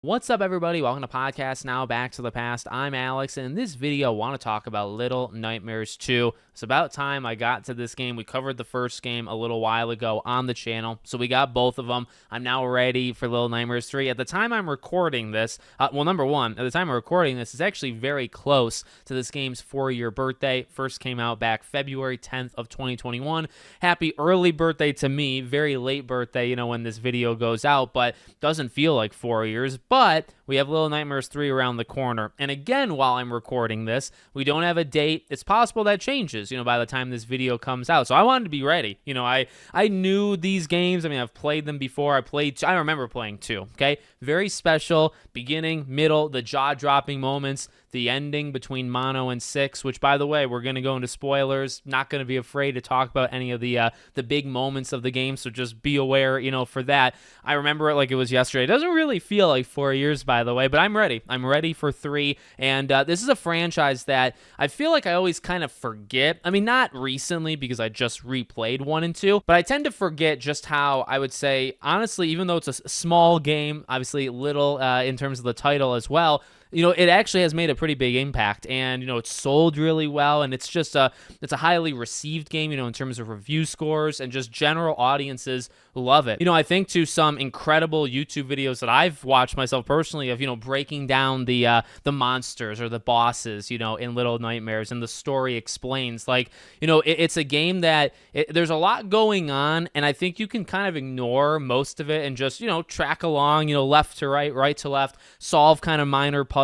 What's up, everybody? Welcome to Podcast Now, Back to the Past. I'm Alex, and in this video, I want to talk about Little Nightmares 2. It's about time I got to this game. We covered the first game a little while ago on the channel, so we got both of them. I'm now ready for Little Nightmares 3. At the time I'm recording this, number one, at the time I'm recording this, it's actually very close to this game's 4-year birthday. First came out back February 10th of 2021. Happy early birthday to me. Very late birthday, when this video goes out, but doesn't feel like 4 years. But we have Little Nightmares 3 around the corner. And again, while I'm recording this, we don't have a date. It's possible that changes, by the time this video comes out. So I wanted to be ready. I knew these games. I've played them before. I remember playing 2, okay? Very special beginning, middle, the jaw-dropping moments, the ending between Mono and 6, which, by the way, we're going to go into spoilers. Not going to be afraid to talk about any of the big moments of the game, so just be aware, for that. I remember it like it was yesterday. It doesn't really feel like 4 years, by the way, but I'm ready. I'm ready for 3, and this is a franchise that I feel like I always kind of forget. Not recently because I just replayed 1 and 2, but I tend to forget just how, I would say, honestly, even though it's a small game, obviously little in terms of the title as well, it actually has made a pretty big impact, and, it's sold really well, and it's a highly received game, in terms of review scores, and just general audiences love it. I think to some incredible YouTube videos that I've watched myself personally of, breaking down the monsters or the bosses, in Little Nightmares, and the story explains, it's a game that there's a lot going on, and I think you can kind of ignore most of it and just, track along, left to right, right to left, solve kind of minor puzzles,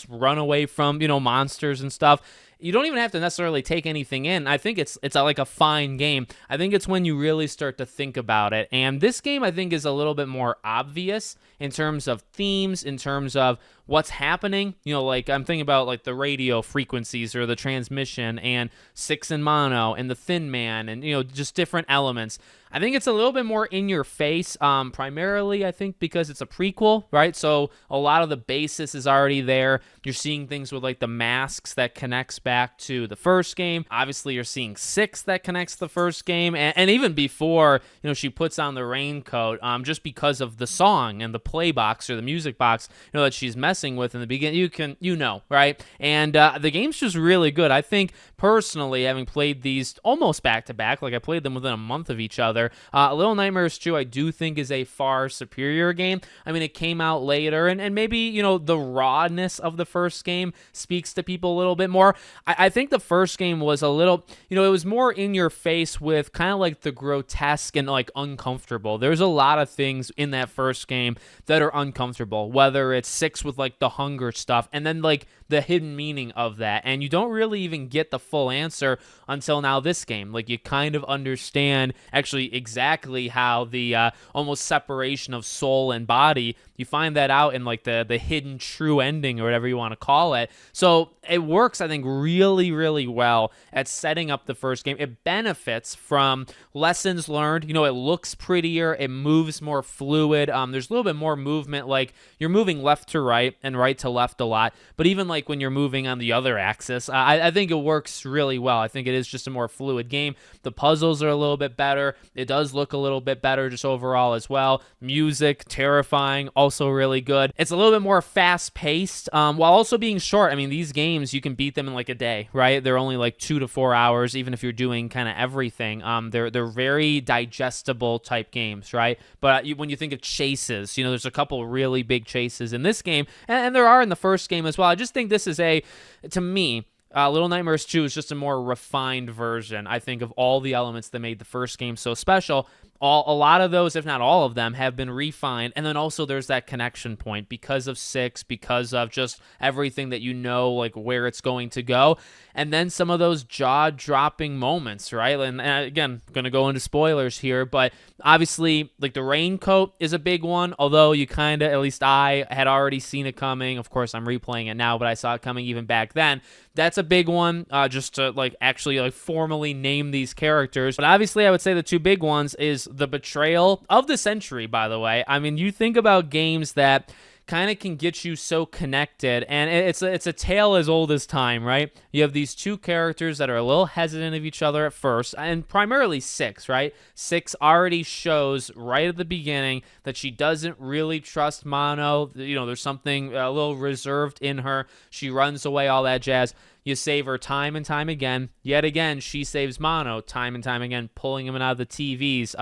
run away from, monsters and stuff. You don't even have to necessarily take anything in. I think it's like a fine game. I think it's when you really start to think about it. And this game, I think, is a little bit more obvious in terms of themes, in terms of what's happening. I'm thinking about like the radio frequencies or the transmission, and 6 and Mono and the Thin Man, and just different elements. I think it's a little bit more in your face, primarily, I think, because it's a prequel, right? So a lot of the basis is already there. You're seeing things with like the masks that connects back to the first game. Obviously, you're seeing 6 that connects to the first game. And even before, she puts on the raincoat, just because of the song and the play box or the music box, that she's messing with in the beginning, right? And the game's just really good. I think, personally, having played these almost back-to-back, like I played them within a month of each other, Little Nightmares 2, I do think, is a far superior game. It came out later, and maybe, the rawness of the first game speaks to people a little bit more. I think the first game was a little, it was more in your face with kind of like the grotesque and like uncomfortable. There's a lot of things in that first game that are uncomfortable, whether it's 6 with like the hunger stuff, and then like the hidden meaning of that, and you don't really even get the full answer until now this game. Like, you kind of understand actually exactly how the almost separation of soul and body, you find that out in like the hidden true ending or whatever you want to call it. So it works, I think, really, really well at setting up the first game. It benefits from lessons learned. It looks prettier, it moves more fluid. There's a little bit more movement, like you're moving left to right and right to left a lot, but even like when you're moving on the other axis, I think it works really well. I think it is just a more fluid game. The puzzles are a little bit better. It does look a little bit better just overall as well. Music, terrifying, also really good. It's a little bit more fast-paced, while also being short. These games, you can beat them in like a day, right? They're only like 2 to 4 hours, even if you're doing kind of everything. They're very digestible type games, right? But when you think of chases, there's a couple really big chases in this game, and there are in the first game as well. I just think this is to me, Little Nightmares 2 is just a more refined version, I think, of all the elements that made the first game so special. A lot of those, if not all of them, have been refined. And then also there's that connection point because of 6, because of just everything that like where it's going to go. And then some of those jaw-dropping moments, right? And again, I'm going to go into spoilers here, but obviously, like the raincoat is a big one, although you kind of, at least I had already seen it coming. Of course, I'm replaying it now, but I saw it coming even back then. That's a big one, just to actually formally name these characters. But obviously, I would say the 2 big ones is the betrayal of the century, by the way. You think about games that kind of can get you so connected. And it's a tale as old as time, right? You have these two characters that are a little hesitant of each other at first, and primarily Six, right? Six already shows right at the beginning that she doesn't really trust Mono. There's something a little reserved in her. She runs away, all that jazz. You save her time and time again. Yet again, she saves Mono time and time again, pulling him out of the TVs,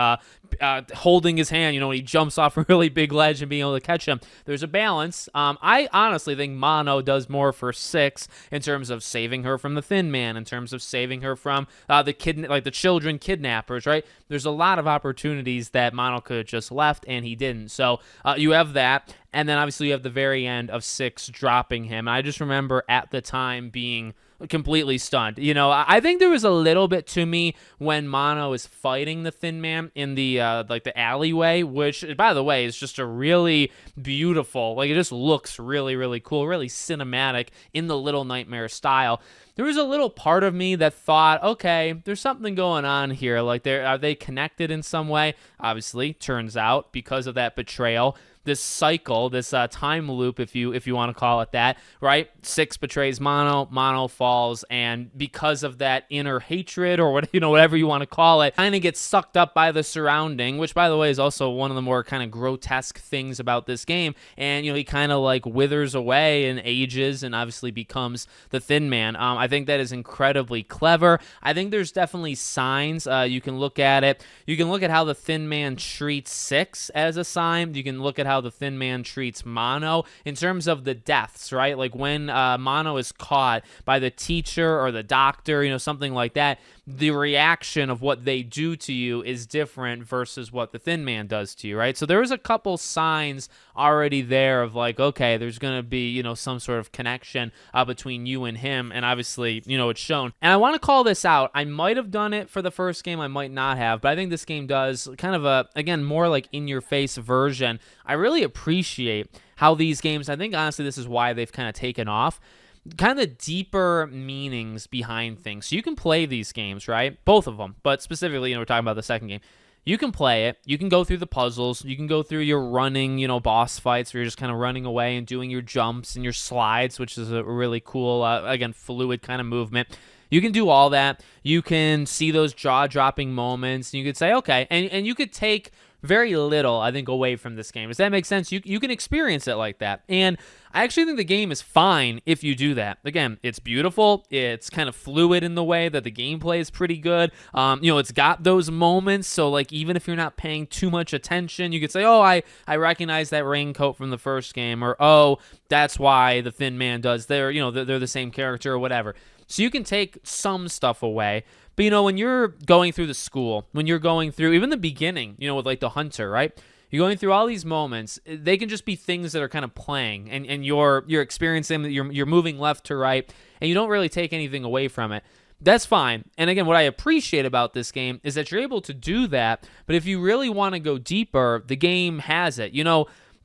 holding his hand, when he jumps off a really big ledge and being able to catch him. There's a balance. I honestly think Mono does more for Six in terms of saving her from the Thin Man, in terms of saving her from the children kidnappers, right? There's a lot of opportunities that Mono could have just left, and he didn't. So you have that. And then obviously you have the very end of Six dropping him. And I just remember at the time being completely stunned. I think there was a little bit to me when Mono is fighting the Thin Man in the the alleyway, which, by the way, is just a really beautiful, it just looks really, really cool, really cinematic in the Little Nightmare style. There was a little part of me that thought, okay, there's something going on here. Are they connected in some way? Obviously, turns out, because of that betrayal, this cycle, this time loop, if you want to call it that, right? Six betrays Mono, Mono falls, and because of that inner hatred, or whatever you want to call it, kind of gets sucked up by the surrounding, which, by the way, is also one of the more kind of grotesque things about this game. And he kind of withers away and ages, and obviously becomes the Thin Man. I think that is incredibly clever. I think there's definitely signs. You can look at it. You can look at how the Thin Man treats Six as a sign. You can look at how the Thin Man treats Mono in terms of the deaths, right? Like when Mono is caught by the teacher or the doctor, something like that, the reaction of what they do to you is different versus what the Thin Man does to you, right? So there was a couple signs already there of okay, there's going to be, some sort of connection between you and him, and obviously, it's shown. And I want to call this out. I might have done it for the first game, I might not have, but I think this game does kind of again, more in-your-face version. I really appreciate how these games, I think honestly this is why they've kind of taken off, kind of deeper meanings behind things. So you can play these games, right? Both of them, but specifically, we're talking about the second game. You can play it. You can go through the puzzles. You can go through your running, boss fights where you're just kind of running away and doing your jumps and your slides, which is a really cool, again, fluid kind of movement. You can do all that. You can see those jaw-dropping moments. And you could say, okay, and you could take very little, I think, away from this game. Does that make sense? You can experience it like that. And I actually think the game is fine if you do that. Again, it's beautiful. It's kind of fluid in the way that the gameplay is pretty good. It's got those moments. So even if you're not paying too much attention, you could say, oh, I recognize that raincoat from the first game, or oh, that's why the Thin Man does. They're the same character or whatever. So you can take some stuff away. But, when you're going through the school, when you're going through even the beginning, with the hunter, right? You're going through all these moments. They can just be things that are kind of playing, and you're experiencing them. You're moving left to right, and you don't really take anything away from it. That's fine. And again, what I appreciate about this game is that you're able to do that. But if you really want to go deeper, the game has it.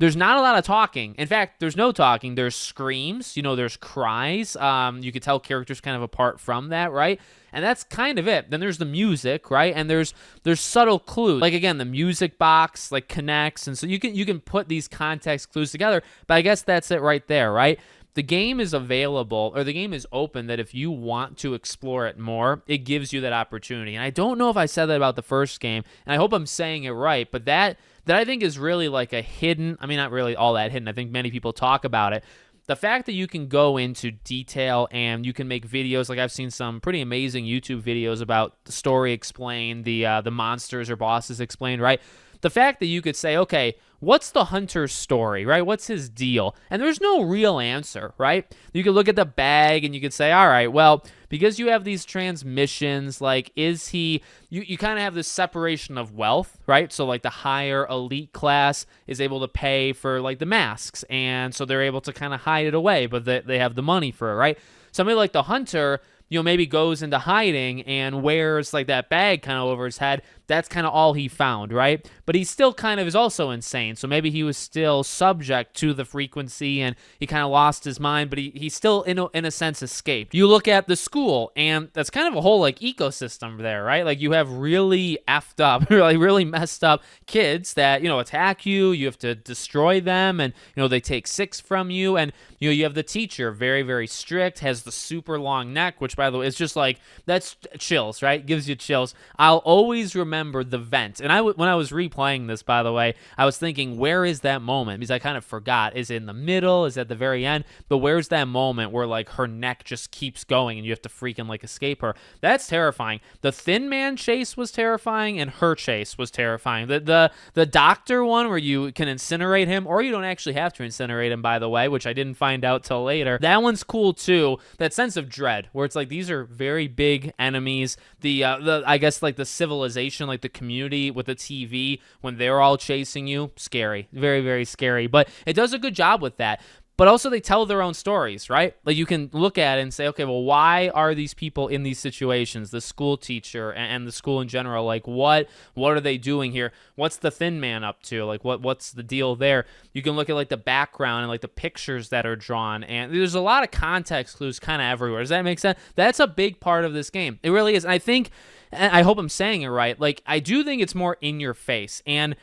There's not a lot of talking. In fact, there's no talking. There's screams. There's cries. You could tell characters kind of apart from that, right? And that's kind of it. Then there's the music, right? And there's subtle clues. Again, the music box connects, and so you can put these context clues together. But I guess that's it right there, right? The game is available, or the game is open, that if you want to explore it more, it gives you that opportunity. And I don't know if I said that about the first game, and I hope I'm saying it right, but that I think is really a hidden, not really all that hidden. I think many people talk about it. The fact that you can go into detail and you can make videos, I've seen some pretty amazing YouTube videos about the story explained, the monsters or bosses explained, right? The fact that you could say, okay, what's the hunter's story, right? What's his deal? And there's no real answer, right? You could look at the bag and you could say, all right, well, because you have these transmissions, is he, you kind of have this separation of wealth, right? So the higher elite class is able to pay for the masks, and so they're able to kind of hide it away, but they have the money for it, right? Somebody like the hunter, maybe goes into hiding and wears that bag kind of over his head that's kind of all he found, right? But he still kind of is also insane. So maybe he was still subject to the frequency and he kind of lost his mind, but he still, in a sense, escaped. You look at the school, and that's kind of a whole like ecosystem there, right? Like you have really effed up, like really messed up kids that, attack you. You have to destroy them, and, they take 6 from you. And, you have the teacher, very, very strict, has the super long neck, which, by the way, is just like, that's chills, right? Gives you chills. I'll always remember the vent. And when I was replaying this, by the way, I was thinking, where is that moment? Because I kind of forgot. Is it in the middle? Is it at the very end? But where's that moment where, like, her neck just keeps going and you have to freaking, like, escape her? That's terrifying. The Thin Man chase was terrifying, and her chase was terrifying. The doctor one where you can incinerate him, or you don't actually have to incinerate him, by the way, which I didn't find out till later. That one's cool too. That sense of dread, where it's like these are very big enemies. The I guess like the civilization, like the community with the TV, when they're all chasing you, scary, very, very scary. But it does a good job with that. But also they tell their own stories, right? Like you can look at it and say, okay, well, why are these people in these situations? The school teacher and the school in general, like what are they doing here? What's the Thin Man up to? Like what's the deal there? You can look at like the background and like the pictures that are drawn, and there's a lot of context clues kind of everywhere. Does that make sense? That's a big part of this game. It really is. And I think, and I hope I'm saying it right, like I do think it's more in your face. And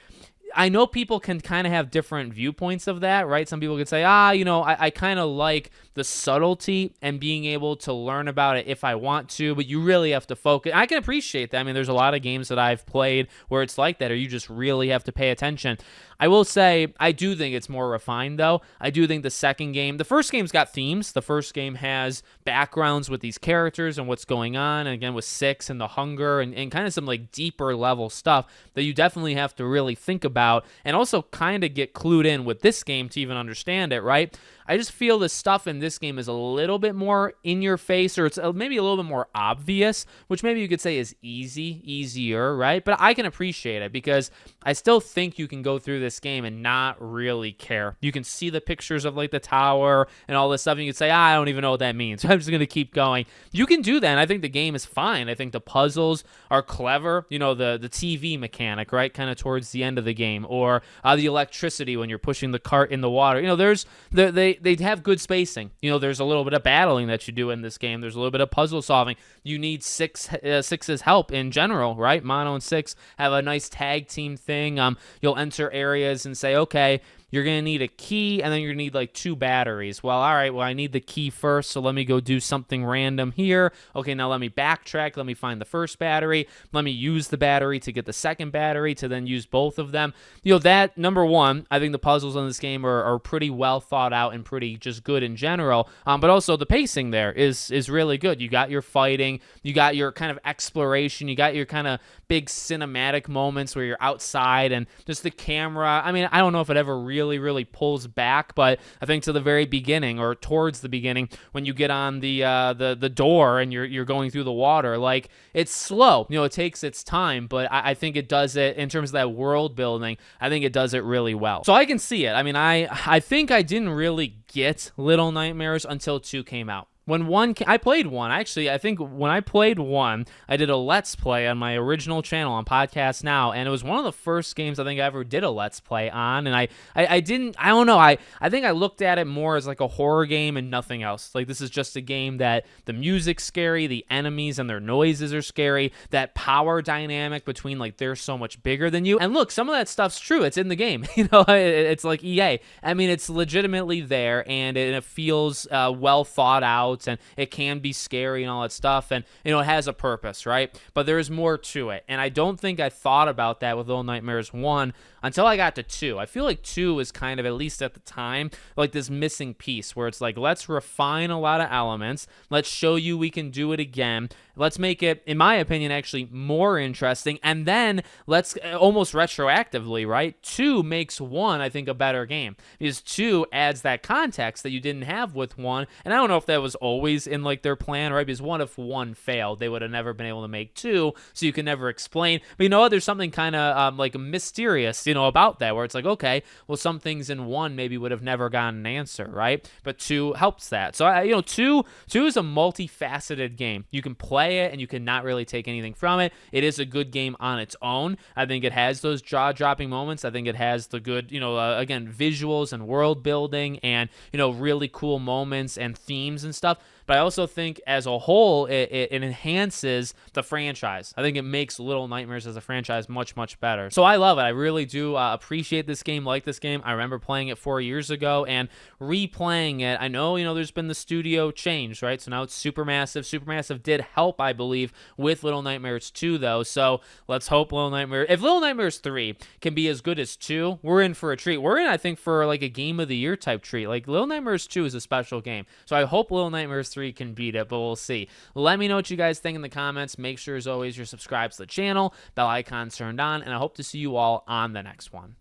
I know people can kind of have different viewpoints of that, right? Some people could say, I kind of like the subtlety and being able to learn about it if I want to, but you really have to focus. I can appreciate that. I mean, there's a lot of games that I've played where it's like that, or you just really have to pay attention. I will say, I do think it's more refined, though. I do think the first game's got themes. The first game has backgrounds with these characters and what's going on, and again, with 6 and the hunger and kind of some like deeper level stuff that you definitely have to really think about and also kind of get clued in with this game to even understand it, right? I just feel the stuff in this game is a little bit more in your face, or it's maybe a little bit more obvious, which maybe you could say is easier, right? But I can appreciate it because I still think you can go through this game and not really care. You can see the pictures of like the tower and all this stuff, and you can say, I don't even know what that means, so I'm just going to keep going. You can do that, and I think the game is fine. I think the puzzles are clever. The TV mechanic, right, kind of towards the end of the game, or the electricity when you're pushing the cart in the water. They have good spacing. There's a little bit of battling that you do in this game. There's a little bit of puzzle solving. You need Six's help in general, right? Mono and 6 have a nice tag team thing. You'll enter areas and say, okay, you're going to need a key, and then you're going to need like 2 batteries. Well, all right, I need the key first, so let me go do something random here. Okay, now let me backtrack. Let me find the first battery. Let me use the battery to get the second battery to then use both of them. That, number one, I think the puzzles in this game are pretty well thought out and pretty just good in general. But also the pacing there is really good. You got your fighting. You got your kind of exploration. You got your kind of big cinematic moments where you're outside and just the camera. I mean, I don't know if it ever really pulls back, but I think to the very beginning or towards the beginning when you get on the door and you're going through the water, like it's slow. It takes its time, but I think it does it in terms of that world building. I think it does it really well. So I can see it. I mean, I think I didn't really get Little Nightmares until 2 came out. When I played 1. Actually, I think when I played 1, I did a Let's Play on my original channel on Podcast Now, and it was one of the first games I think I ever did a Let's Play on, and I don't know, I think I looked at it more as like a horror game and nothing else. Like, this is just a game that the music's scary, the enemies and their noises are scary, that power dynamic between, like, they're so much bigger than you. And look, some of that stuff's true. It's in the game. It's like EA. I mean, it's legitimately there, and it feels well thought out, and it can be scary and all that stuff, and it has a purpose, right? But there's more to it, and I don't think I thought about that with Little Nightmares 1 until I got to 2. I feel like 2 is kind of, at least at the time, like this missing piece where it's like, let's refine a lot of elements, let's show you we can do it again, let's make it, in my opinion, actually more interesting, and then let's almost retroactively, right? 2 makes 1, I think, a better game, because 2 adds that context that you didn't have with 1, and I don't know if that was always in like their plan, right? Because if 1 failed, they would have never been able to make 2, so you can never explain. But there's something kind of like mysterious, about that, where it's like, okay, well, some things in 1 maybe would have never gotten an answer, right? But 2 helps that. So, 2 is a multifaceted game. You can play it and you cannot really take anything from it. It is a good game on its own. I think it has those jaw-dropping moments. I think it has the good, again, visuals and world building and, really cool moments and themes and stuff. But I also think as a whole, it enhances the franchise. I think it makes Little Nightmares as a franchise much, much better. So I love it. I really do appreciate this game, like this game. I remember playing it 4 years ago and replaying it. I know, there's been the studio change, right? So now it's Supermassive. Supermassive did help, I believe, with Little Nightmares 2, though. So let's hope if Little Nightmares 3 can be as good as 2, we're in for a treat. We're in, I think, for like a Game of the Year type treat. Like Little Nightmares 2 is a special game. So I hope Little Nightmares 3 can beat it, but we'll see. Let me know what you guys think in the comments. Make sure, as always, you're subscribed to the channel, bell icon turned on, and I hope to see you all on the next one.